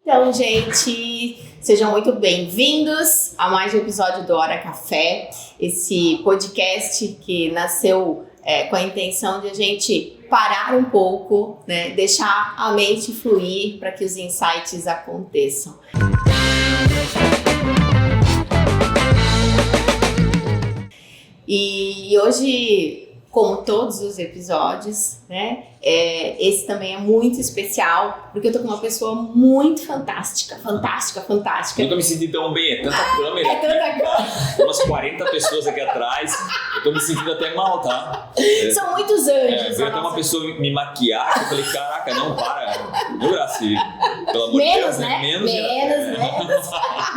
Então, gente, sejam muito bem-vindos a mais um episódio do Hora Café, esse podcast que nasceu com a intenção de a gente parar um pouco, né, deixar a mente fluir para que os insights aconteçam. E hoje, como todos os episódios, né, esse também é muito especial, porque eu tô com uma pessoa muito fantástica. Nunca me senti tão bem, é tanta câmera. É tanta câmera. Umas 40 pessoas aqui atrás, eu tô me sentindo até mal, tá? São muitos anjos. Veio até uma pessoa me maquiar, que eu falei, caraca, não, para. Meu braço, pelo amor de Deus, né? Menos.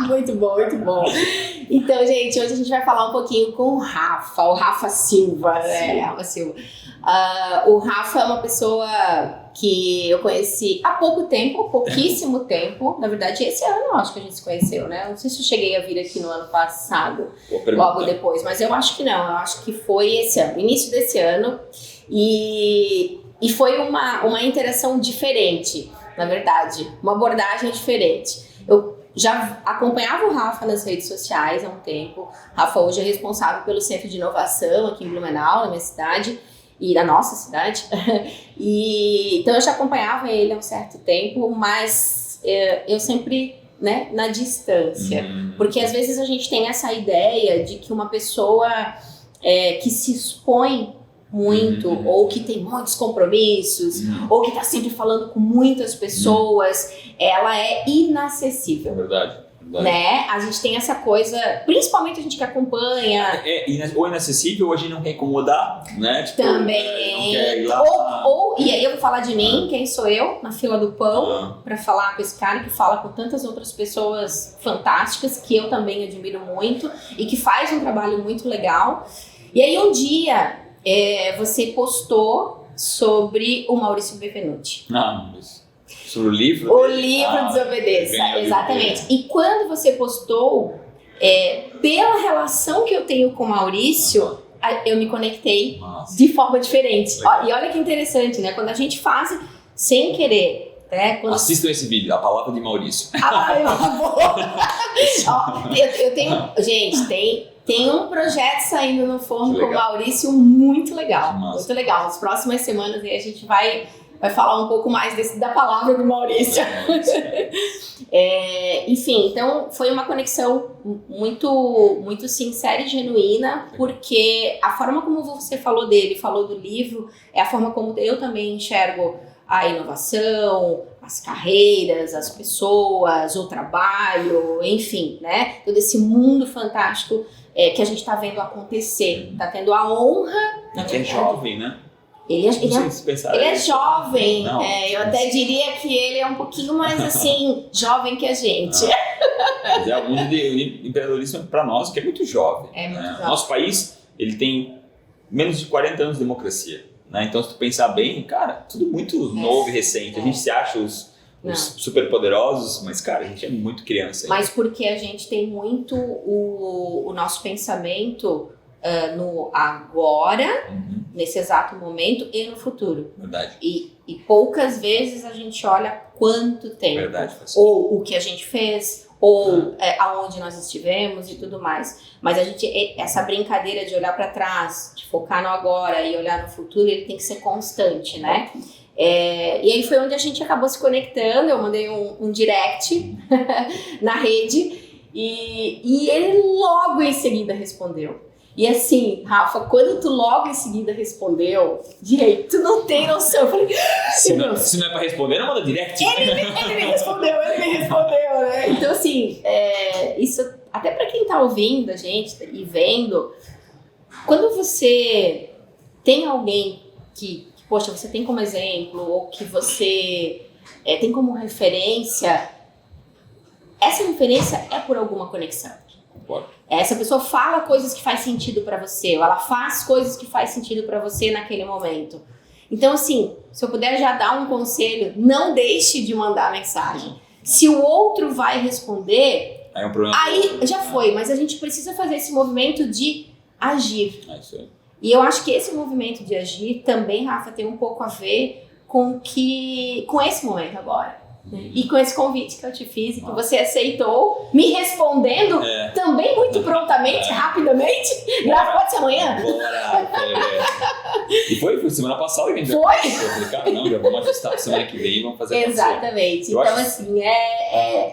Muito bom. Então, gente, hoje a gente vai falar um pouquinho com o Rafa Silva, né? Rafa Silva. O Rafa é uma pessoa que eu conheci há pouquíssimo tempo. Na verdade, esse ano eu acho que a gente se conheceu, né? Não sei se eu cheguei a vir aqui no ano passado, logo depois, mas eu acho que não. Eu acho que foi esse ano, início desse ano. E foi uma interação diferente, na verdade, uma abordagem diferente. Eu já acompanhava o Rafa nas redes sociais há um tempo. O Rafa hoje é responsável pelo Centro de Inovação aqui em Blumenau, na minha cidade e na nossa cidade. Então eu já acompanhava ele há um certo tempo, mas eu sempre, né, na distância. Porque às vezes a gente tem essa ideia de que uma pessoa que se expõe muito, ou que tem muitos compromissos, ou que está sempre falando com muitas pessoas, ela é inacessível. Verdade. Né? A gente tem essa coisa, principalmente a gente que acompanha. Ou inacessível, ou a gente não quer incomodar, né? Tipo, também. Não quer ir lá. E aí eu vou falar de mim, quem sou eu, na fila do pão, para falar com esse cara que fala com tantas outras pessoas fantásticas, que eu também admiro muito, e que faz um trabalho muito legal. E aí um dia você postou sobre o Maurício Bevenuti. Sobre o livro? O livro Desobedeça, exatamente. E quando você postou, pela relação que eu tenho com o Maurício, eu me conectei de forma diferente. E olha que interessante, né? Quando a gente faz sem querer, né? Assistam esse vídeo, a palavra de Maurício. Eu tenho... Gente, tem um projeto saindo no forno com o Maurício muito legal. Muito legal. Nas próximas semanas aí a gente vai falar um pouco mais da palavra do Maurício. Enfim, então foi uma conexão muito, muito sincera e genuína, porque a forma como você falou dele, falou do livro, é a forma como eu também enxergo a inovação, as carreiras, as pessoas, o trabalho, enfim, né? Todo esse mundo fantástico que a gente está vendo acontecer, está tendo a honra. É jovem, né? Ele é jovem, Não, eu até diria que ele é um pouquinho mais assim, jovem que a gente. Mas é o mundo de empreendedorismo para nós, que é muito jovem. Jovem. Nosso país, ele tem menos de 40 anos de democracia, né? Então, se tu pensar bem, cara, tudo muito novo e recente. A gente se acha os super poderosos, mas, cara, a gente é muito criança ainda. Mas porque a gente tem muito o nosso pensamento no agora, nesse exato momento e no futuro. Verdade. E poucas vezes a gente olha quanto tempo. Verdade. Ou o que a gente fez, ou aonde nós estivemos e tudo mais. Mas essa brincadeira de olhar para trás, de focar no agora e olhar no futuro, ele tem que ser constante, né? E aí foi onde a gente acabou se conectando. Eu mandei um direct na rede e ele logo em seguida respondeu. E assim, Rafa, quando tu logo em seguida respondeu, tu não tem noção. Eu falei, se não é pra responder, não manda direct. Ele me respondeu, né? Então assim, isso até pra quem tá ouvindo a gente e vendo, quando você tem alguém que poxa, você tem como exemplo, ou que você tem como referência, essa referência é por alguma conexão. Essa pessoa fala coisas que faz sentido pra você, ou ela faz coisas que faz sentido pra você naquele momento. Então, assim, se eu puder já dar um conselho, não deixe de mandar mensagem. Se o outro vai responder, aí é um problema. Aí já foi, mas a gente precisa fazer esse movimento de agir. É isso aí. E eu acho que esse movimento de agir também, Rafa, tem um pouco a ver com esse momento agora. E com esse convite que eu te fiz e que você aceitou, me respondendo também muito prontamente, rapidamente. Pode ser amanhã? Bora! E foi semana passada que a gente Foi? Eu falei, cara, não, já vamos ajustar semana que vem e vamos fazer acontecer. Exatamente. Então, assim,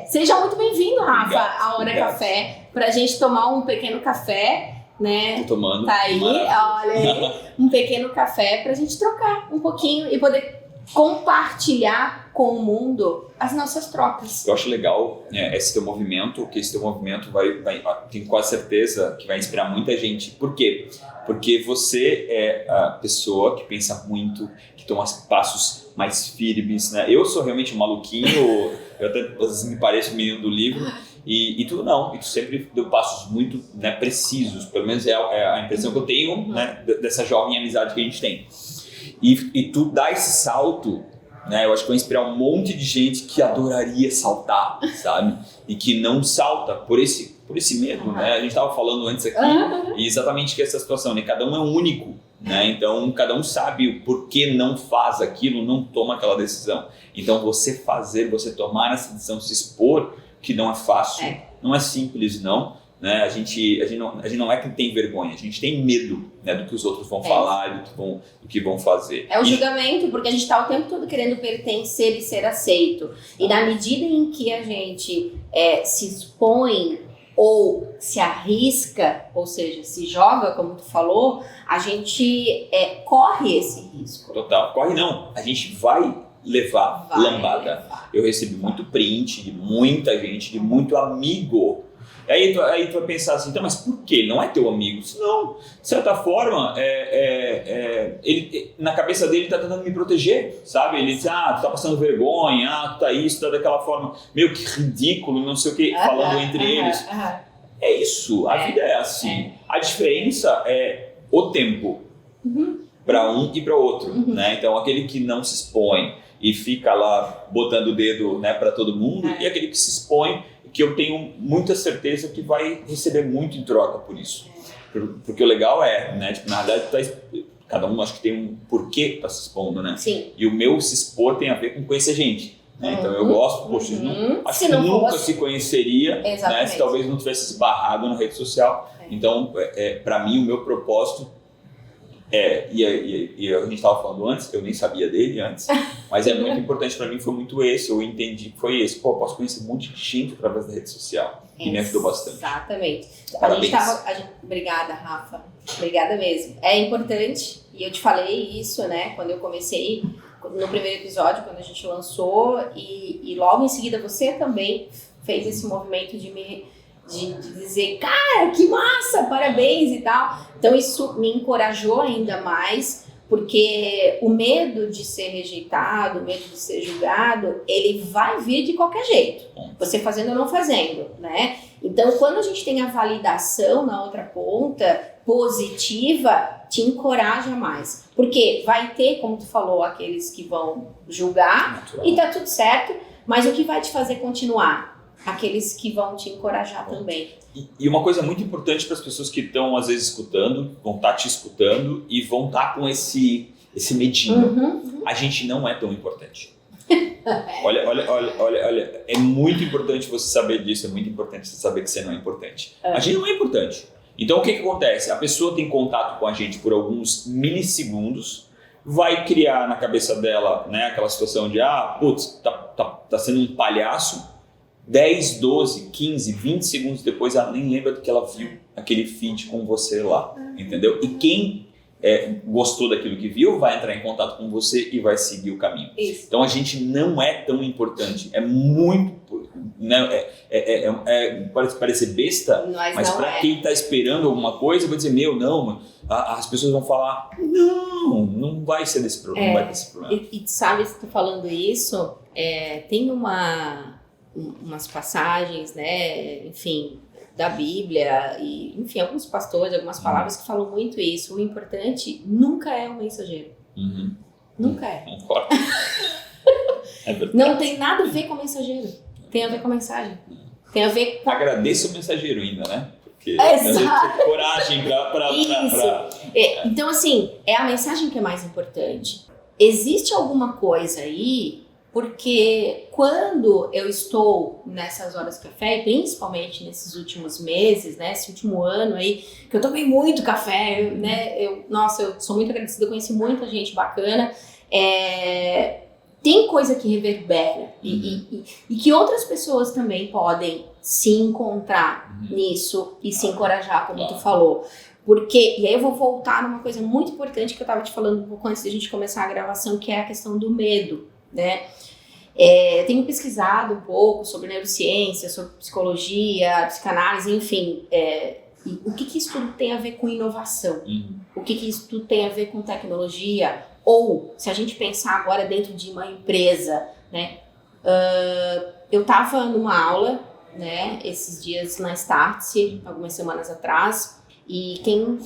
seja muito bem-vindo, Rafa, à Hora Café, pra gente tomar um pequeno café, né? Tô tomando. Tá aí, olha aí, um pequeno café pra gente trocar um pouquinho e poder compartilhar com o mundo as nossas trocas. Eu acho legal esse teu movimento, que esse teu movimento tenho quase certeza que vai inspirar muita gente. Por quê? Porque você é a pessoa que pensa muito, que toma passos mais firmes, né? Eu sou realmente um maluquinho, eu até às vezes me pareço o menino do livro, e tu não, e tu sempre deu passos muito, né, precisos, pelo menos é a impressão que eu tenho, né, dessa jovem amizade que a gente tem. E tu dá esse salto, né? Eu acho que vai inspirar um monte de gente que adoraria saltar, sabe? E que não salta por esse medo, né? A gente estava falando antes aqui, e exatamente que essa situação, né? Cada um é único, né? Então, cada um sabe o porquê não faz aquilo, não toma aquela decisão. Então, você tomar essa decisão, se expor, que não é fácil, não é simples, não. Né? A gente não é que tem vergonha, a gente tem medo, né, do que os outros vão falar, do que vão fazer. É o julgamento, porque a gente está o tempo todo querendo pertencer e ser aceito. E na medida em que a gente se expõe ou se arrisca, ou seja, se joga, como tu falou, a gente corre esse risco. Total, corre não, a gente vai levar lambada. Eu recebi muito print de muita gente, de muito amigo. Aí tu vai pensar assim, então, mas por que? Ele não é teu amigo? Não, de certa forma, ele, na cabeça dele, ele tá tentando me proteger, sabe? Ele diz, tu tá passando vergonha, tu tá isso, tá daquela forma, meio que ridículo, não sei o que, falando entre eles. É isso, a vida é assim. A diferença é o tempo, para um e para outro, né? Então, aquele que não se expõe e fica lá botando o dedo, né, para todo mundo, e aquele que se expõe, que eu tenho muita certeza que vai receber muito em troca por isso. Porque o legal né, tipo, na verdade, cada um acho que tem um porquê tá se expondo, né? Sim. E o meu se expor tem a ver com conhecer gente. Né? Então eu gosto, poxa, acho que nunca se conheceria, né, se talvez não tivesse esbarrado na rede social. Então, para mim, o meu propósito e a gente estava falando antes, eu nem sabia dele antes, mas é muito importante para mim, foi muito esse, eu entendi que foi esse. Eu posso conhecer um monte de gente através da rede social e me ajudou bastante. Exatamente. Parabéns. Obrigada, Rafa. Obrigada mesmo. É importante, e eu te falei isso, né, quando eu comecei, no primeiro episódio, quando a gente lançou, e logo em seguida você também fez esse movimento de dizer, cara, que massa, parabéns e tal. Então isso me encorajou ainda mais, porque o medo de ser rejeitado, o medo de ser julgado, ele vai vir de qualquer jeito, você fazendo ou não fazendo, né? Então, quando a gente tem a validação na outra ponta, positiva, te encoraja mais. Porque vai ter, como tu falou, aqueles que vão julgar, e tá tudo certo, mas o que vai te fazer continuar? Aqueles que vão te encorajar também. E uma coisa muito importante para as pessoas que estão, às vezes, escutando, vão estar te escutando e vão estar com esse medinho. A gente não é tão importante. Olha, é muito importante você saber disso, é muito importante você saber que você não é importante. A gente não é importante. Então, o que acontece? A pessoa tem contato com a gente por alguns milissegundos, vai criar na cabeça dela, né, aquela situação de, tá sendo um palhaço. 10, 12, 15, 20 segundos depois, ela nem lembra do que ela viu aquele feed com você lá, entendeu? E quem gostou daquilo que viu vai entrar em contato com você e vai seguir o caminho. Isso. Então a gente não é tão importante, é muito, né, pode parecer besta, mas para quem está esperando alguma coisa, vai dizer, as pessoas vão falar, não vai ser desse problema, não vai ter esse problema. E sabe, se tu falando isso, tem umas passagens, né, enfim, da Bíblia e, enfim, alguns pastores, algumas palavras que falam muito isso. O importante nunca é o mensageiro. Nunca é. Concordo. Não tem nada a ver com o mensageiro. Tem a ver com a mensagem. Tem a ver com... Agradeço o mensageiro ainda, né? Porque exato. Tem coragem pra... Então, assim, é a mensagem que é mais importante. Existe alguma coisa aí Porque quando eu estou nessas horas de café, e principalmente nesses últimos meses, né, esse último ano aí, que eu tomei muito café, né, eu sou muito agradecida, eu conheci muita gente bacana, tem coisa que reverbera e que outras pessoas também podem se encontrar nisso e se encorajar, como tu falou. Porque, e aí eu vou voltar numa coisa muito importante que eu estava te falando um pouco antes da gente começar a gravação, que é a questão do medo, né? Eu tenho pesquisado um pouco sobre neurociência, sobre psicologia, psicanálise, enfim, e o que isso tudo tem a ver com inovação? O que isso tudo tem a ver com tecnologia? Ou, se a gente pensar agora dentro de uma empresa, né? Eu estava numa aula, né, esses dias na Startse, algumas semanas atrás, e quem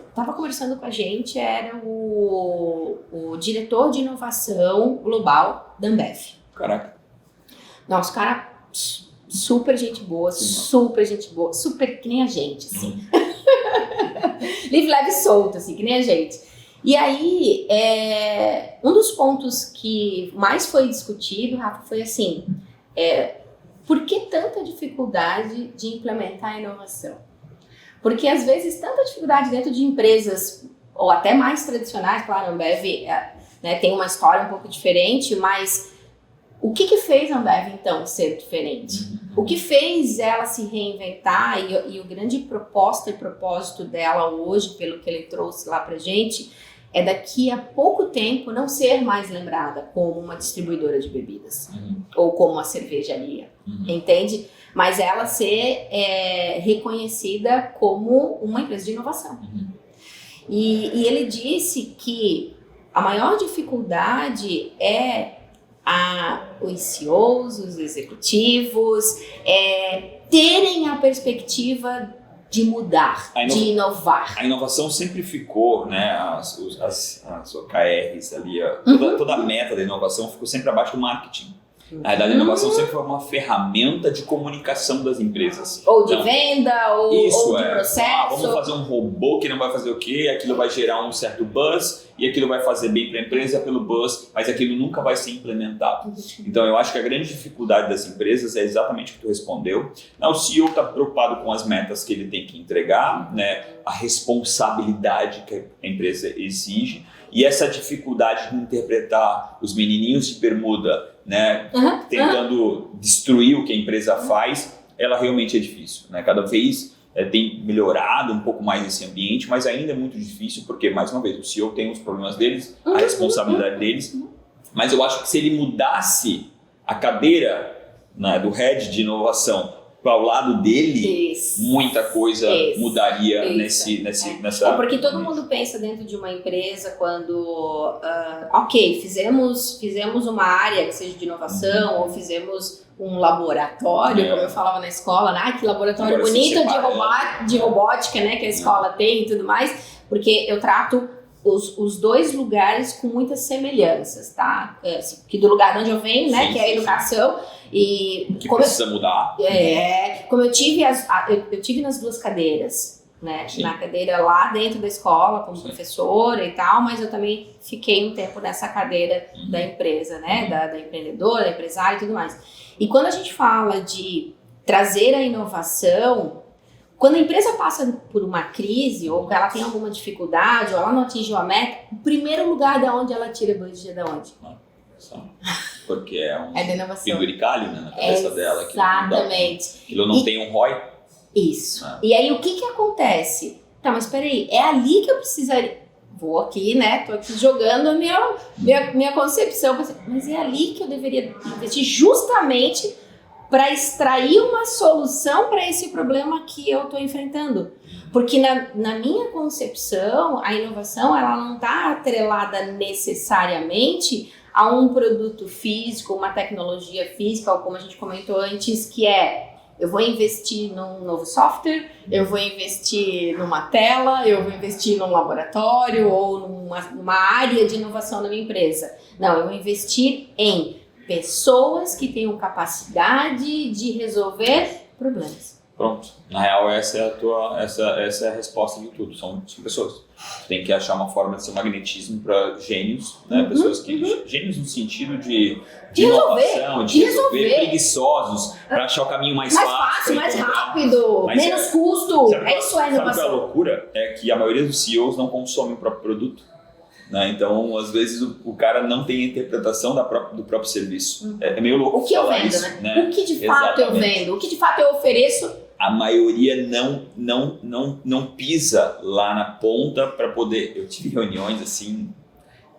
estava conversando com a gente era o diretor de inovação global da Ambev. Caraca. Nossa, cara super gente boa, super que nem a gente, assim. Livre, leve e solto, assim, que nem a gente. E aí, um dos pontos que mais foi discutido, Rafa, foi assim, por que tanta dificuldade de implementar a inovação? Porque, às vezes, tanta dificuldade dentro de empresas, ou até mais tradicionais, claro, a Ambev né, tem uma história um pouco diferente, mas o que fez a Ambev, então, ser diferente? O que fez ela se reinventar e o grande proposta e propósito dela hoje, pelo que ele trouxe lá pra gente, é daqui a pouco tempo não ser mais lembrada como uma distribuidora de bebidas ou como uma cervejaria, entende? Mas ela ser reconhecida como uma empresa de inovação. E ele disse que a maior dificuldade é os CEOs, os executivos, terem a perspectiva de mudar, de inovar. A inovação sempre ficou, né, as OKRs ali, toda a meta da inovação ficou sempre abaixo do marketing. Na verdade, a inovação sempre foi uma ferramenta de comunicação das empresas. Ou de venda, ou de processo. Vamos fazer um robô que não vai fazer o quê? Aquilo vai gerar um certo buzz e aquilo vai fazer bem para a empresa pelo buzz, mas aquilo nunca vai ser implementado. Então, eu acho que a grande dificuldade das empresas é exatamente o que tu respondeu. O CEO está preocupado com as metas que ele tem que entregar, né? A responsabilidade que a empresa exige e essa dificuldade de interpretar os menininhos de bermuda, né, tentando destruir o que a empresa faz, ela realmente é difícil, né? Cada vez tem melhorado um pouco mais esse ambiente, mas ainda é muito difícil porque, mais uma vez, o CEO tem os problemas deles, a responsabilidade deles, mas eu acho que se ele mudasse a cadeira, né, do head de inovação para o lado dele, muita coisa mudaria nessa... Porque todo mundo pensa dentro de uma empresa quando, fizemos uma área que seja de inovação, ou fizemos um laboratório, como eu falava na escola, né? Que laboratório bonito de robótica, né, que a escola tem e tudo mais, porque eu trato os dois lugares com muitas semelhanças, tá? Que do lugar de onde eu venho, né, que é a educação, e que precisa mudar. Como eu tive nas duas cadeiras, né? Na cadeira lá dentro da escola, como professora e tal, mas eu também fiquei um tempo nessa cadeira da empresa, né? Da empreendedora, da empresária e tudo mais. E quando a gente fala de trazer a inovação, quando a empresa passa por uma crise, ou ela tem alguma dificuldade, ou ela não atingiu a meta, o primeiro lugar de onde ela tira budget é de onde? Porque é um penduricalho, né, na cabeça dela. Exatamente. Aquilo não tem um ROI. Isso. E aí, o que acontece? Tá, mas peraí, é ali que eu precisaria... Vou aqui, né? Tô aqui jogando a minha concepção. Mas é ali que eu deveria investir justamente para extrair uma solução para esse problema que eu estou enfrentando. Porque na minha concepção, a inovação ela não está atrelada necessariamente a um produto físico, uma tecnologia física, ou como a gente comentou antes, que eu vou investir num novo software, eu vou investir numa tela, eu vou investir num laboratório ou numa área de inovação na minha empresa. Não, eu vou investir em pessoas que tenham capacidade de resolver problemas. Pronto. Na real, essa é a resposta de tudo. São pessoas. Tu tem que achar uma forma de ser magnetismo para gênios, né? Pessoas que... Gênios no sentido de inovação, de resolver, preguiçosos, para achar o caminho mais fácil, mais rápido, menos custo. Isso é inovação. Sabe qual é a loucura? É que a maioria dos CEOs não consomem o próprio produto. Né? Então, às vezes, o cara não tem a interpretação do próprio serviço. É meio louco o que eu vendo, isso, né? O que de fato eu vendo, o que de fato eu ofereço. A maioria não pisa lá na ponta para poder... Eu tive reuniões assim,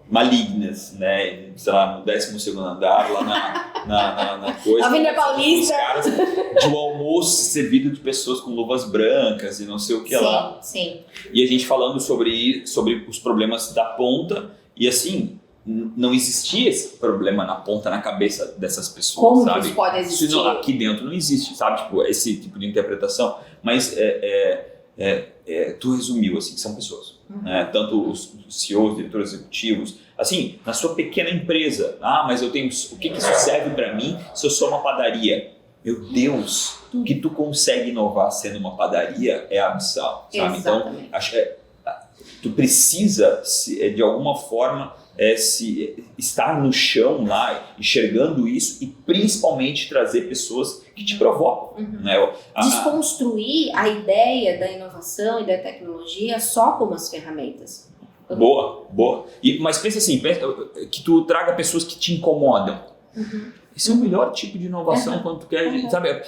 malignas, né? Sei lá, no 12º andar, lá na coisa. Avenida Paulista. Os caras de um almoço servido de pessoas com luvas brancas e não sei o que lá. Sim. E a gente falando sobre os problemas da ponta e assim... Não existia esse problema na ponta, na cabeça dessas pessoas, como sabe? Isso pode existir? Não, aqui dentro não existe, sabe? Tipo, esse tipo de interpretação. Mas tu resumiu, assim, são pessoas. Né? Tanto os CEOs, diretores executivos, assim, na sua pequena empresa. Mas eu tenho... O que isso serve para mim se eu sou uma padaria? Meu Deus, o que tu consegue inovar sendo uma padaria é abissal, sabe? Exatamente. Então, tu precisa, de alguma forma... estar no chão lá, enxergando isso e principalmente trazer pessoas que te provocam. Né? Desconstruir a ideia da inovação e da tecnologia só como as ferramentas. Boa. Mas pensa assim, que tu traga pessoas que te incomodam. Esse é o melhor tipo de inovação quando tu quer, sabe?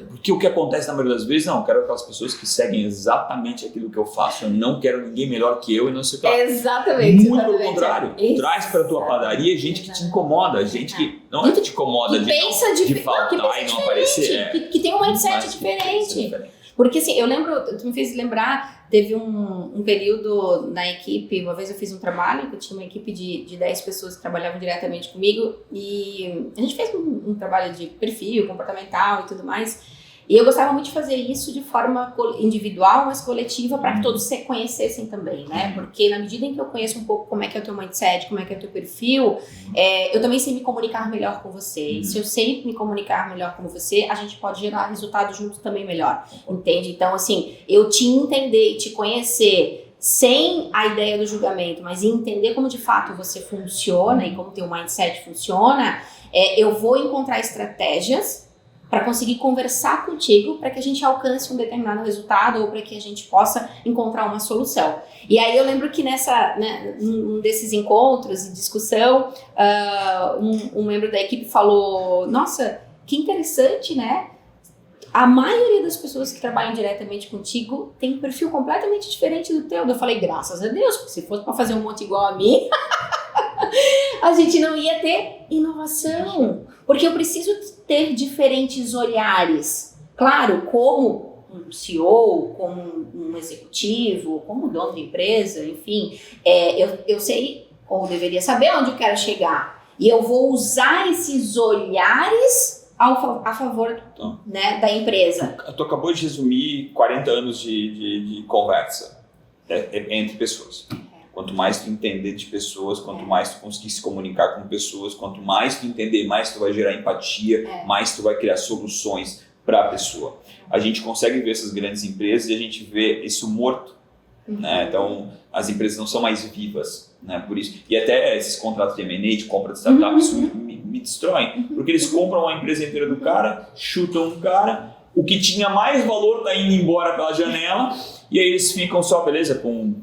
Porque o que acontece na maioria das vezes, não, eu quero aquelas pessoas que seguem exatamente aquilo que eu faço, eu não quero ninguém melhor que eu e não sei o que. Exatamente. Muito pelo contrário, traz para tua padaria gente que te incomoda, gente que não é que te incomoda de faltar e não aparecer. Que tem um mindset diferente. Porque assim, eu lembro, tu me fez lembrar, teve um período na equipe, uma vez eu fiz um trabalho, que eu tinha uma equipe de 10 pessoas que trabalhavam diretamente comigo e a gente fez um trabalho de perfil, comportamental e tudo mais. E eu gostava muito de fazer isso de forma individual, mas coletiva, para que todos se conhecessem também, né? Porque na medida em que eu conheço um pouco como é que é o teu mindset, como é que é o teu perfil, eu também sei me comunicar melhor com você. E se eu sei me comunicar melhor com você, a gente pode gerar resultado junto também melhor, entende? Então, assim, eu te entender e te conhecer sem a ideia do julgamento, mas entender como de fato você funciona e como teu mindset funciona, eu vou encontrar estratégias para conseguir conversar contigo para que a gente alcance um determinado resultado ou para que a gente possa encontrar uma solução. E aí eu lembro que num desses encontros e discussão, um membro da equipe falou, nossa, que interessante, né? A maioria das pessoas que trabalham diretamente contigo tem um perfil completamente diferente do teu. Eu falei, graças a Deus, porque se fosse para fazer um monte igual a mim, a gente não ia ter inovação. Porque eu preciso ter diferentes olhares. Claro, como um CEO, como um executivo, como dono de empresa, enfim, eu sei, ou deveria saber onde eu quero chegar. E eu vou usar esses olhares a favor né, da empresa. Tu acabou de resumir 40 anos de conversa entre pessoas. Quanto mais tu entender de pessoas, quanto mais tu conseguir se comunicar com pessoas, quanto mais tu entender, mais tu vai gerar empatia, mais tu vai criar soluções para a pessoa. A gente consegue ver essas grandes empresas e a gente vê isso morto. Né? Então, as empresas não são mais vivas, né? Por isso. E até esses contratos de M&A, de compra de startups, me destroem. Porque eles compram a empresa inteira do cara, chutam o cara, o que tinha mais valor está indo embora pela janela, e aí eles ficam só, beleza, com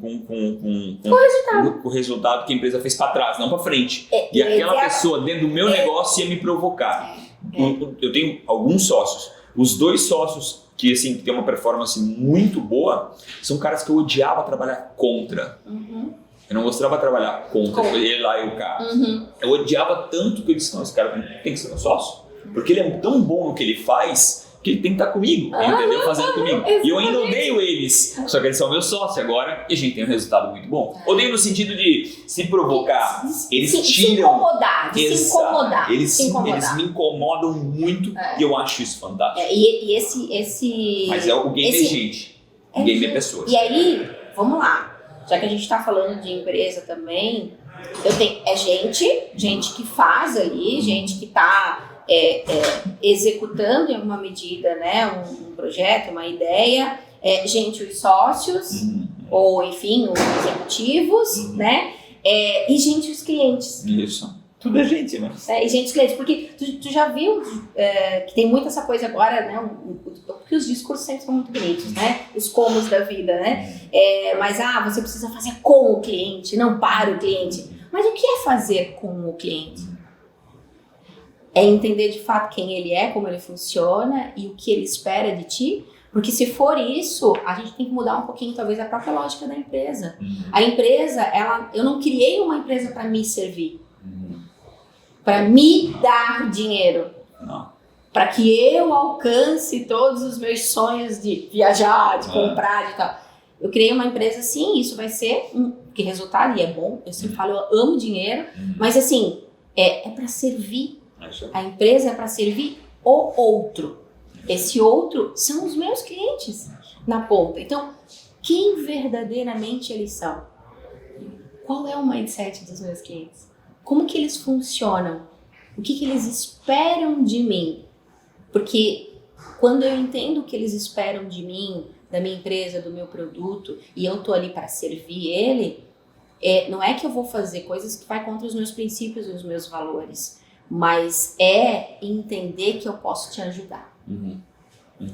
o resultado que a empresa fez para trás, não para frente. E aquela pessoa dentro do meu negócio ia me provocar. Eu tenho alguns sócios. Os 2 sócios que assim, tem uma performance muito boa são caras que eu odiava trabalhar contra. Eu não gostava de trabalhar contra ele lá e o cara. Eu odiava tanto que eu disse, não, esse cara tem que ser meu sócio. Porque ele é tão bom no que ele faz que ele tem que estar comigo, entendeu? Fazendo comigo. E eu ainda odeio eles, só que eles são meus sócios agora e a gente tem um resultado muito bom. Odeio no sentido de se provocar, eles tiram... Se incomodar. Eles me incomodam muito e eu acho isso fantástico. E esse... Mas o game é gente, o game é pessoas. E aí, vamos lá, já que a gente está falando de empresa também, gente que faz ali, gente que está executando em alguma medida, né, um projeto, uma ideia, gente, os sócios, ou enfim, os executivos, né, e gente, os clientes. Isso. Tudo é gente, né? E gente, os clientes, porque tu já viu que tem muito essa coisa agora, né, porque os discursos sempre são muito bonitos, né, os comos da vida, né, mas você precisa fazer com o cliente, não para o cliente. Mas o que é fazer com o cliente? É entender de fato quem ele é, como ele funciona e o que ele espera de ti. Porque se for isso, a gente tem que mudar um pouquinho talvez a própria lógica da empresa. A empresa, eu não criei uma empresa para me servir. Para me dar dinheiro. Para que eu alcance todos os meus sonhos de viajar, de comprar, de tal. Eu criei uma empresa assim, isso vai ser que resultado, e é bom, eu sempre falo, eu amo dinheiro, mas assim, é para servir. A empresa é para servir o outro. Esse outro são os meus clientes na ponta. Então, quem verdadeiramente eles são? Qual é o mindset dos meus clientes? Como que eles funcionam? O que eles esperam de mim? Porque quando eu entendo o que eles esperam de mim, da minha empresa, do meu produto, e eu tô ali para servir ele, não é que eu vou fazer coisas que vai contra os meus princípios e os meus valores, mas é entender que eu posso te ajudar.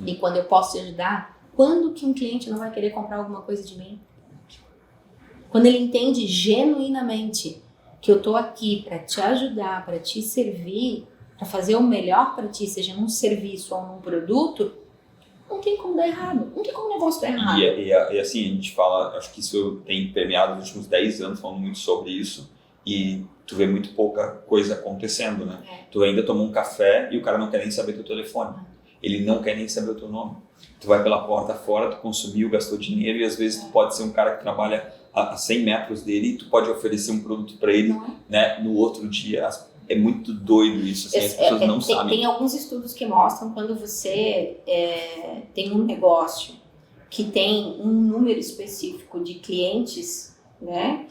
E quando eu posso te ajudar, quando que um cliente não vai querer comprar alguma coisa de mim? Quando ele entende genuinamente que eu tô aqui para te ajudar, para te servir, para fazer o melhor para ti, seja num serviço ou num produto, não tem como dar errado. Não tem como o negócio dar errado. E assim, a gente fala, acho que isso tem permeado nos últimos 10 anos, falando muito sobre isso, e tu vê muito pouca coisa acontecendo, né? Tu ainda tomou um café e o cara não quer nem saber teu telefone. Ele não quer nem saber o teu nome. Tu vai pela porta fora, tu consumiu, gastou dinheiro, e às vezes tu pode ser um cara que trabalha a 100 metros dele e tu pode oferecer um produto para ele, né, no outro dia. É muito doido isso, assim, as pessoas não sabem. Tem alguns estudos que mostram quando você tem um negócio que tem um número específico de clientes, né,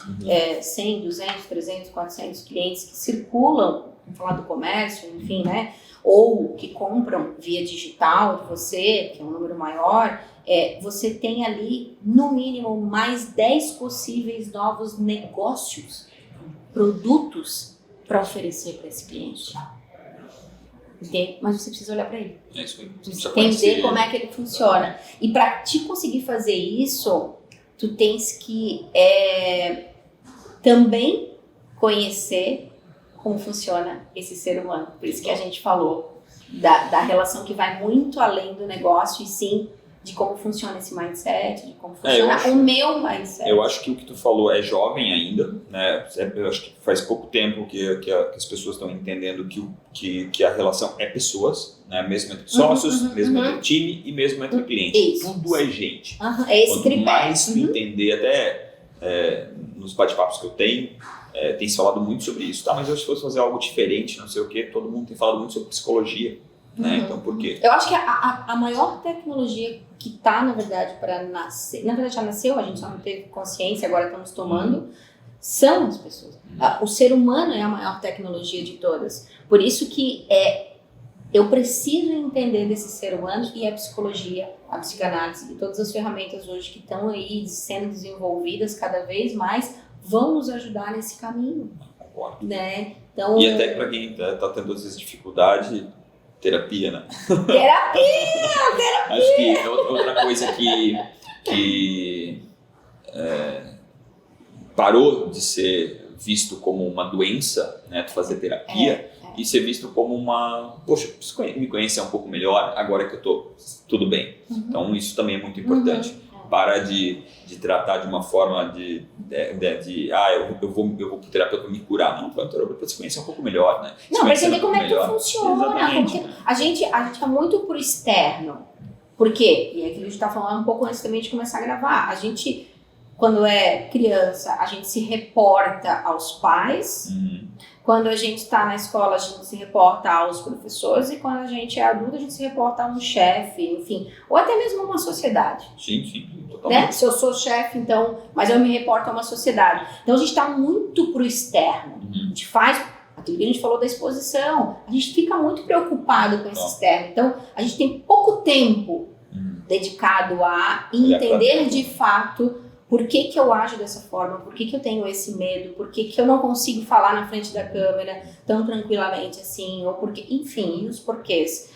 100, 200, 300, 400 clientes que circulam, vamos falar do comércio, enfim, né, ou que compram via digital de você, que é um número maior, você tem ali, no mínimo, mais 10 possíveis novos negócios, produtos para oferecer para esse cliente. Entende? Mas você precisa olhar para ele. É isso aí. Entender como é que ele funciona. E para te conseguir fazer isso, tu tens que também conhecer como funciona esse ser humano. Por isso que a gente falou da relação que vai muito além do negócio e sim de como funciona esse mindset, de como funciona o meu mindset. Eu acho que o que tu falou é jovem ainda, né? Eu acho que faz pouco tempo que as pessoas estão entendendo que a relação é pessoas, né? Mesmo entre sócios, mesmo entre time e mesmo entre clientes. Isso. Tudo é gente. É esse Quanto tripé. mais tu entender, até nos bate-papos que eu tenho, tem se falado muito sobre isso. Tá, mas eu se fosse fazer algo diferente, não sei o quê, todo mundo tem falado muito sobre psicologia. Né? Então, por quê? Eu acho que a maior tecnologia que está, na verdade, para nascer, na verdade já nasceu, a gente só não teve consciência, agora estamos tomando, são as pessoas. O ser humano é a maior tecnologia de todas. Por isso que eu preciso entender desse ser humano e a psicologia, a psicanálise e todas as ferramentas hoje que estão aí sendo desenvolvidas cada vez mais vão nos ajudar nesse caminho. Concordo. Né? Então, e até para quem está tendo essas dificuldades, terapia, né? Terapia! Acho que é outra coisa que parou de ser visto como uma doença, né? Tu fazer terapia e ser visto como poxa, preciso me conhecer um pouco melhor agora que eu tô tudo bem. Então isso também é muito importante. Para de tratar de uma forma eu vou pro terapeuta para me curar. Não, para se conhecer um pouco melhor, né? Não, para entender como é que tu funciona. Porque a gente é muito pro externo. Por quê? E é aquilo que a gente tá falando um pouco antes também de começar a gravar. A gente, quando é criança, a gente se reporta aos pais. Quando a gente está na escola, a gente se reporta aos professores. E quando a gente é adulto, a gente se reporta a um chefe, enfim. Ou até mesmo a uma sociedade. Sim, totalmente. Né? Se eu sou chefe, então, mas eu me reporto a uma sociedade. Então a gente está muito pro externo. A aquilo que a gente falou da exposição. A gente fica muito preocupado com esses termos. Então, a gente tem pouco tempo dedicado a entender de fato por que eu ajo dessa forma, por que eu tenho esse medo, por que eu não consigo falar na frente da câmera tão tranquilamente assim, ou porque, enfim, e os porquês.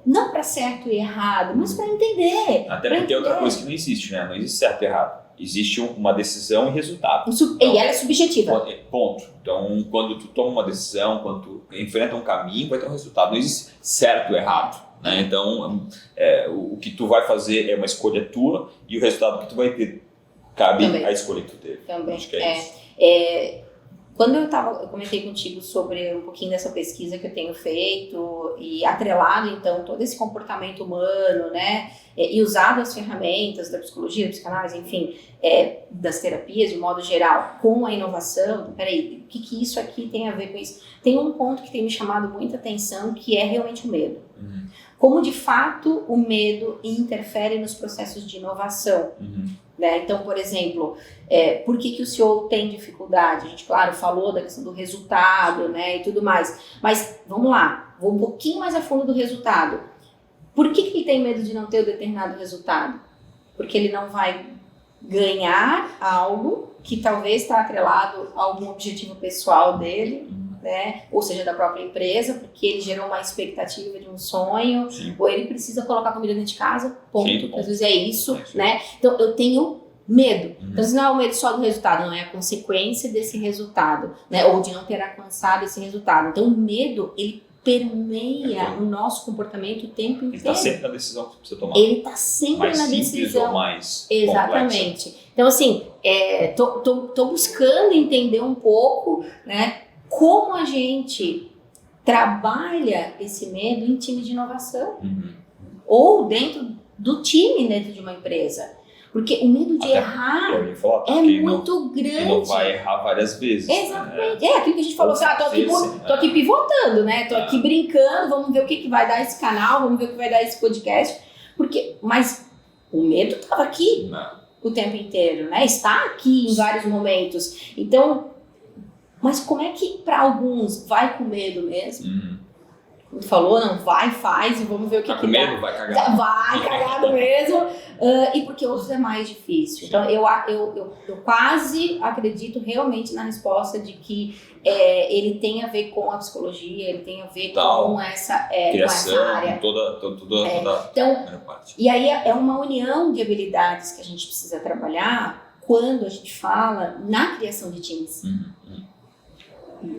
Não para certo e errado, mas para entender. Até porque é outra coisa que não existe, né? Não existe certo e errado. Existe uma decisão e resultado. E ela é subjetiva. Ponto. Então, quando tu toma uma decisão, quando tu enfrenta um caminho, vai ter um resultado. Não existe certo e errado. Né? Então, o que tu vai fazer é uma escolha tua e o resultado que tu vai ter cabe à escolha que tu teve. Também. Acho que é isso. Quando eu comentei contigo sobre um pouquinho dessa pesquisa que eu tenho feito e atrelado, então, todo esse comportamento humano, né, e usado as ferramentas da psicologia, da psicanálise, enfim, das terapias de modo geral, com a inovação, então, peraí, o que isso aqui tem a ver com isso? Tem um ponto que tem me chamado muita atenção, que é realmente o medo. Como, de fato, o medo interfere nos processos de inovação. Né? Então, por exemplo, por que o CEO tem dificuldade? A gente, claro, falou da questão do resultado, né, e tudo mais. Mas, vamos lá, vou um pouquinho mais a fundo do resultado. Por que ele tem medo de não ter o determinado resultado? Porque ele não vai ganhar algo que talvez está atrelado a algum objetivo pessoal dele, né? Ou seja, da própria empresa, porque ele gerou uma expectativa de um sonho, ou ele precisa colocar comida dentro de casa, ponto. Às vezes é isso, né? Então, eu tenho medo. Então, não é o medo só do resultado, não é a consequência desse resultado, né? Ou de não ter alcançado esse resultado. Então, o medo, ele permeia o nosso comportamento o tempo inteiro. Ele está sempre na decisão que você precisa tomar. Ele está sempre mais na simples decisão. Ou mais exatamente. Complexa. Então, assim, tô buscando entender um pouco, né, como a gente trabalha esse medo em time de inovação. Ou dentro do time, dentro de uma empresa. Porque o medo de errar é muito grande. E não vai errar várias vezes. Exatamente. Aquilo que a gente falou, tô aqui pivotando, né? Tô aqui brincando, vamos ver o que vai dar esse canal, vamos ver o que vai dar esse podcast. Mas o medo estava aqui o tempo inteiro, né? Está aqui em vários momentos. Então, mas como é que para alguns vai com medo mesmo? Como tu falou, não, vai, faz e vamos ver o que tá com medo, vai cagar. Vai cagado mesmo. E porque outros é mais difícil. Então, eu quase acredito realmente na resposta de que ele tem a ver com a psicologia, ele tem a ver com essa criação, com essa área. Toda então, parte. E aí é uma união de habilidades que a gente precisa trabalhar quando a gente fala na criação de times.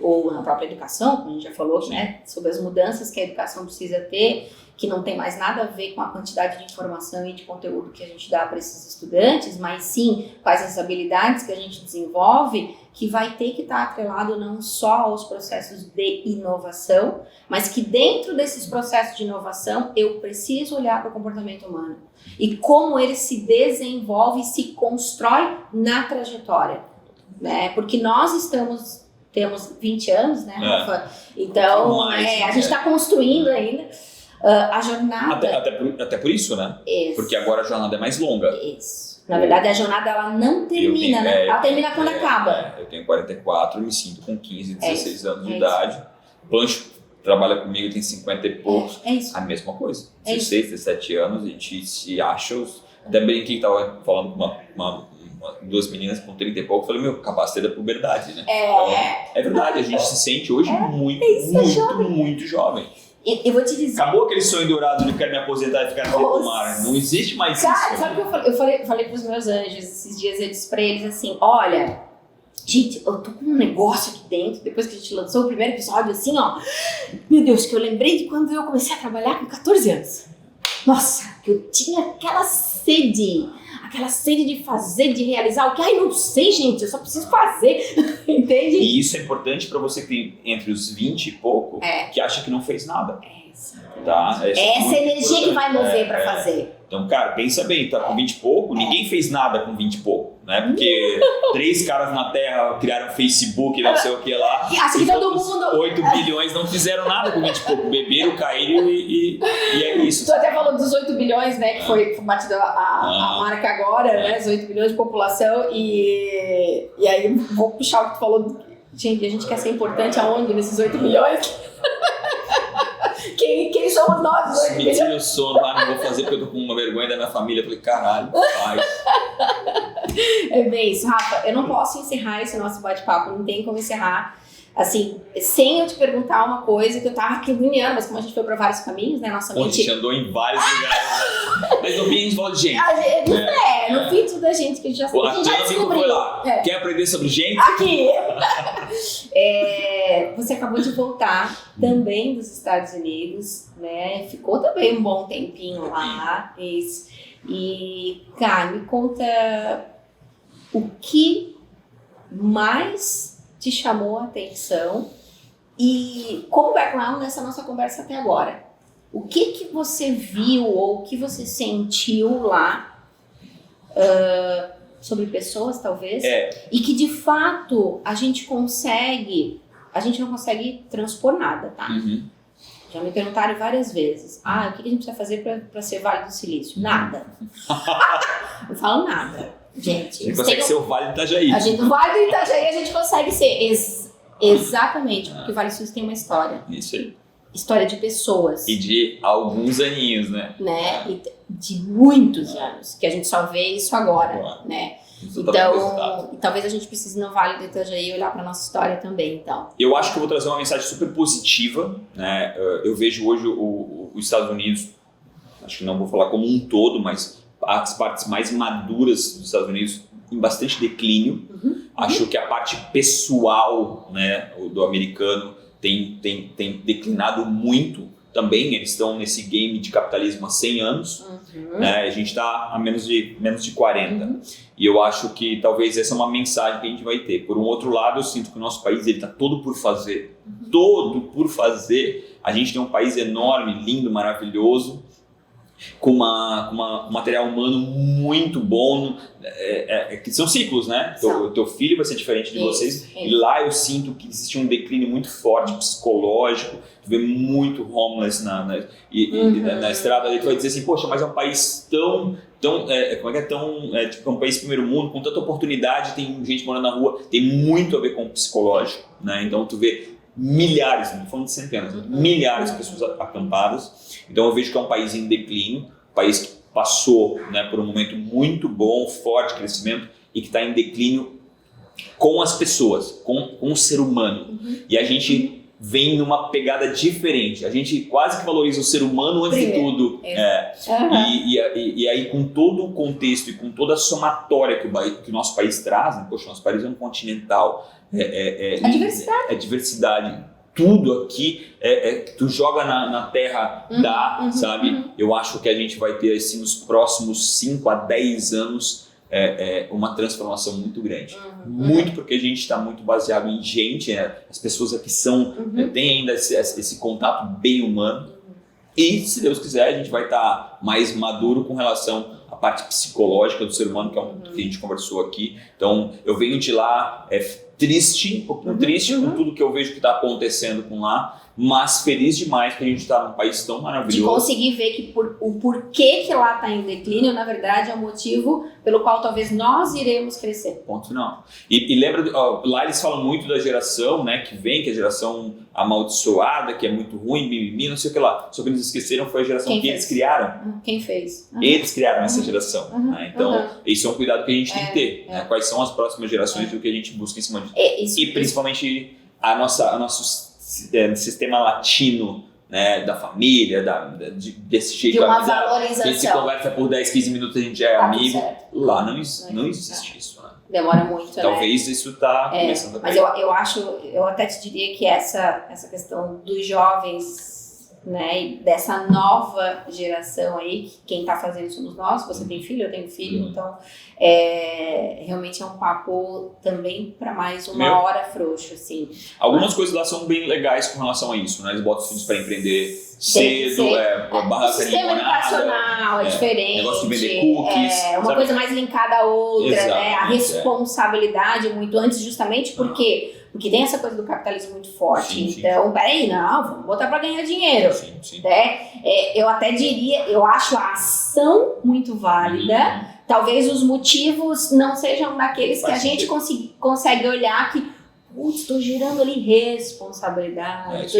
Ou na própria educação, como a gente já falou, né, sobre as mudanças que a educação precisa ter, que não tem mais nada a ver com a quantidade de informação e de conteúdo que a gente dá para esses estudantes, mas sim quais as habilidades que a gente desenvolve, que vai ter que estar atrelado não só aos processos de inovação, mas que dentro desses processos de inovação eu preciso olhar para o comportamento humano e como ele se desenvolve e se constrói na trajetória, né? Porque nós temos 20 anos, né, Rafa? Então, a gente está construindo ainda a jornada. Até por isso, né? Isso. Porque agora a jornada é mais longa. Isso. Na verdade, a jornada ela não termina, né? Ela termina quando acaba. Eu tenho 44, me sinto com 15, 16 anos de idade. Pancho trabalha comigo, tem 50 e poucos. É isso. A mesma coisa. 16, 17 anos, a gente se acha... Até brinquei que tava falando com duas meninas com 30 e pouco, falei, capacete da puberdade, né? Então, é verdade, a gente se sente hoje muito jovem. Eu vou te dizer. Acabou aquele sonho dourado de eu quero me aposentar e ficar no mar. Não existe mais isso. Cara, sabe o que eu falei pros meus anjos esses dias? Eu disse pra eles assim, olha, gente, eu tô com um negócio aqui dentro, depois que a gente lançou o primeiro episódio, assim, ó, meu Deus, que eu lembrei de quando eu comecei a trabalhar com 14 anos. Nossa, que eu tinha aquela sede de fazer, de realizar o que, não sei, gente, eu só preciso fazer, entende? E isso é importante pra você que tem entre os 20 e pouco, que acha que não fez nada. Tá? Essa energia que vai mover pra fazer. Então, cara, pensa bem, tá com 20 e pouco, ninguém fez nada com 20 e pouco, né? Porque 3 caras na Terra criaram Facebook, não sei o que lá. Acho que todo mundo... 8 bilhões não fizeram nada com 20 e pouco, beberam, caíram e é isso. Tu até falou dos 8 bilhões, né, que foi batida a marca agora, né, os 8 bilhões de população, e aí vou puxar o que tu falou Gente, a gente quer ser importante aonde? Nesses 8 milhões? Quem somos nós, os 8 milhões? Me tira o sono, não vou fazer porque eu tô com uma vergonha da minha família. Eu falei, caralho, faz. É bem isso, Rafa, eu não posso encerrar esse nosso bate-papo, não tem como encerrar, assim, sem eu te perguntar uma coisa que eu tava aqui ruminando, mas como a gente foi pra vários caminhos, né, nossa mente... A gente andou em vários lugares, né? Mas no fim a gente falou de gente. No fim tudo a gente que a gente já O amigo foi lá, quer aprender sobre gente? Aqui! Você acabou de voltar também dos Estados Unidos, né, ficou também um bom tempinho lá, isso. E, cara, me conta o que mais te chamou a atenção e como background nessa nossa conversa até agora. O que você viu ou o que você sentiu lá sobre pessoas, talvez, e que de fato a gente não consegue transpor nada, tá? Uhum. Já me perguntaram várias vezes, o que a gente precisa fazer para ser Vale do Silício? Nada. Não falo nada, gente. A gente consegue ser o Vale do Itajaí. O Vale do Itajaí a gente consegue ser, exatamente, porque o Vale do Silício tem uma história. Isso aí. História de pessoas. E de alguns aninhos, né? E de muitos anos, que a gente só vê isso agora, né? Então, talvez a gente precise no Vale do Itajaí olhar para nossa história também, então. Eu acho que eu vou trazer uma mensagem super positiva, né? Eu vejo hoje os Estados Unidos, acho que não vou falar como um todo, mas as partes mais maduras dos Estados Unidos em bastante declínio. Acho que a parte pessoal, né, do americano tem declinado muito. Também eles estão nesse game de capitalismo há 100 anos, né? A gente está a menos de 40. E eu acho que talvez essa é uma mensagem que a gente vai ter. Por um outro lado, eu sinto que o nosso país está todo por fazer. Todo por fazer. A gente tem um país enorme, lindo, maravilhoso, com um material humano muito bom, que são ciclos, né? O teu filho vai ser diferente de vocês. E lá eu sinto que existe um declínio muito forte psicológico. Tu vê muito homeless na estrada. Aí tu vai dizer assim, poxa, mas é um país tão tipo, um país primeiro mundo, com tanta oportunidade, tem gente morando na rua, tem muito a ver com o psicológico, né? Então tu vê milhares, não estou falando de centenas, milhares de pessoas acampadas. Então eu vejo que é um país em declínio, um país que passou, né, por um momento muito bom, forte crescimento, e que está em declínio com as pessoas, com o ser humano. E a gente vem numa pegada diferente. A gente quase que valoriza o ser humano antes de tudo. E aí, com todo o contexto e com toda a somatória que o nosso país traz, né? Poxa, o nosso país é um continental. É diversidade. Tudo aqui tu joga na terra, sabe? Eu acho que a gente vai ter assim, nos próximos 5 a 10 anos uma transformação muito grande. Muito porque a gente está muito baseado em gente, né? As pessoas aqui têm ainda esse contato bem humano. E, se Deus quiser, a gente vai estar mais maduro com relação à parte psicológica do ser humano, que é um que a gente conversou aqui. Então, eu venho de lá triste, um pouquinho triste com tudo que eu vejo que está acontecendo com lá, mas feliz demais que a gente está num país tão maravilhoso. De conseguir ver que o porquê que lá está em declínio, na verdade, é o motivo pelo qual talvez nós iremos crescer. Ponto final. E lembra, lá eles falam muito da geração, né, que vem, que é a geração amaldiçoada, que é muito ruim, mimimi, não sei o que lá. Só que eles esqueceram, foi a geração que eles criaram. Quem fez? Eles criaram essa geração. Né? Então, esse é um cuidado que a gente tem que ter. Né? Quais são as próximas gerações e o que a gente busca em cima disso. E principalmente nosso sistema latino, né, da família, desse jeito. De uma valorização. A gente se conversa por 10, 15 minutos, a gente já é amigo. Certo. Lá não existe isso. Né? Demora muito, Talvez isso está começando a cair. Mas eu até te diria que essa questão dos jovens, né, e dessa nova geração aí, que quem está fazendo somos nós, você tem filho, eu tenho filho, então realmente é um papo também para mais uma hora frouxa, assim. Algumas coisas lá são bem legais com relação a isso, né? Eles botam os filhos para empreender cedo, barra o sistema educacional é diferente, negócio de vender cookies, uma coisa mais linkada à outra, né? A responsabilidade muito antes, justamente porque tem essa coisa do capitalismo muito forte. Então, peraí, vamos botar para ganhar dinheiro. Né? Eu até diria, eu acho a ação muito válida. Talvez os motivos não sejam daqueles que a gente consegue olhar que putz, tô gerando ali responsabilidade,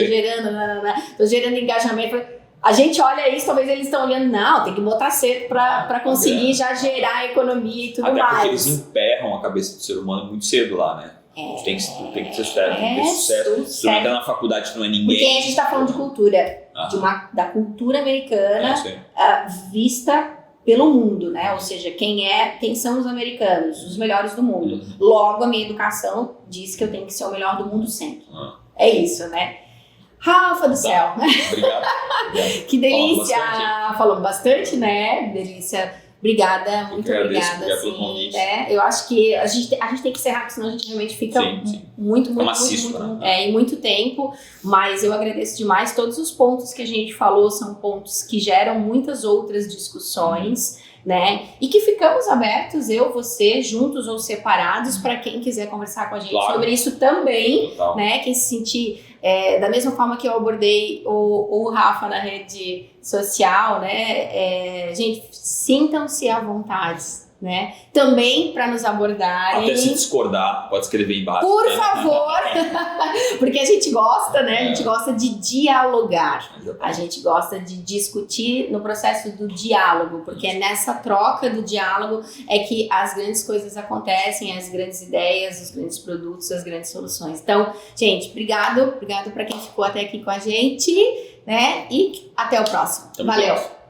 tô gerando engajamento. A gente olha isso, talvez eles estão olhando, não, tem que botar cedo para conseguir já gerar economia e tudo Até mais. porque eles emperram a cabeça do ser humano muito cedo lá, né? Tem que ter sucesso, tem que ter sucesso. Se tu não entra na faculdade, tu não é ninguém. Porque a gente tá falando de cultura, da cultura americana vista pelo mundo, né? Ou seja, quem são os americanos, os melhores do mundo. Logo, a minha educação diz que eu tenho que ser o melhor do mundo sempre. É isso, né? Rafa do céu. Obrigado. Que delícia. Falamos bastante, né? Delícia. Obrigada, muito obrigada. Pelo convite. Né? Eu acho que a gente tem que encerrar, porque senão a gente realmente fica muito em muito tempo. Mas eu agradeço demais. Todos os pontos que a gente falou são pontos que geram muitas outras discussões, né? E que ficamos abertos, eu, você, juntos ou separados, para quem quiser conversar com a gente sobre isso também. Total. Né? Quem se sentir da mesma forma que eu abordei o Rafa na rede social, né? Gente, sintam-se à vontade, né? Também para nos abordarem. Até se discordar, pode escrever embaixo. Por favor, porque a gente gosta, né? A gente gosta de dialogar. Exatamente. A gente gosta de discutir no processo do diálogo, porque é nessa troca do diálogo é que as grandes coisas acontecem, as grandes ideias, os grandes produtos, as grandes soluções. Então, gente, obrigado para quem ficou até aqui com a gente, né? E até o próximo. Valeu!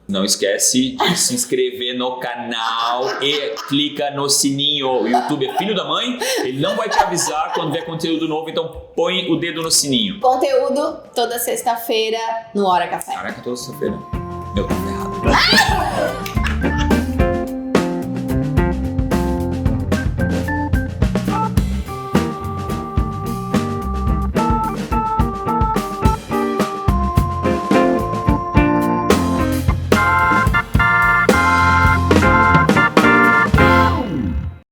Não esquece de se inscrever no canal e clica no sininho. O YouTube é filho da mãe, ele não vai te avisar quando vier conteúdo novo, então põe o dedo no sininho. Conteúdo toda sexta-feira no Hora Café. Caraca, toda sexta-feira. Meu, tá ferrado.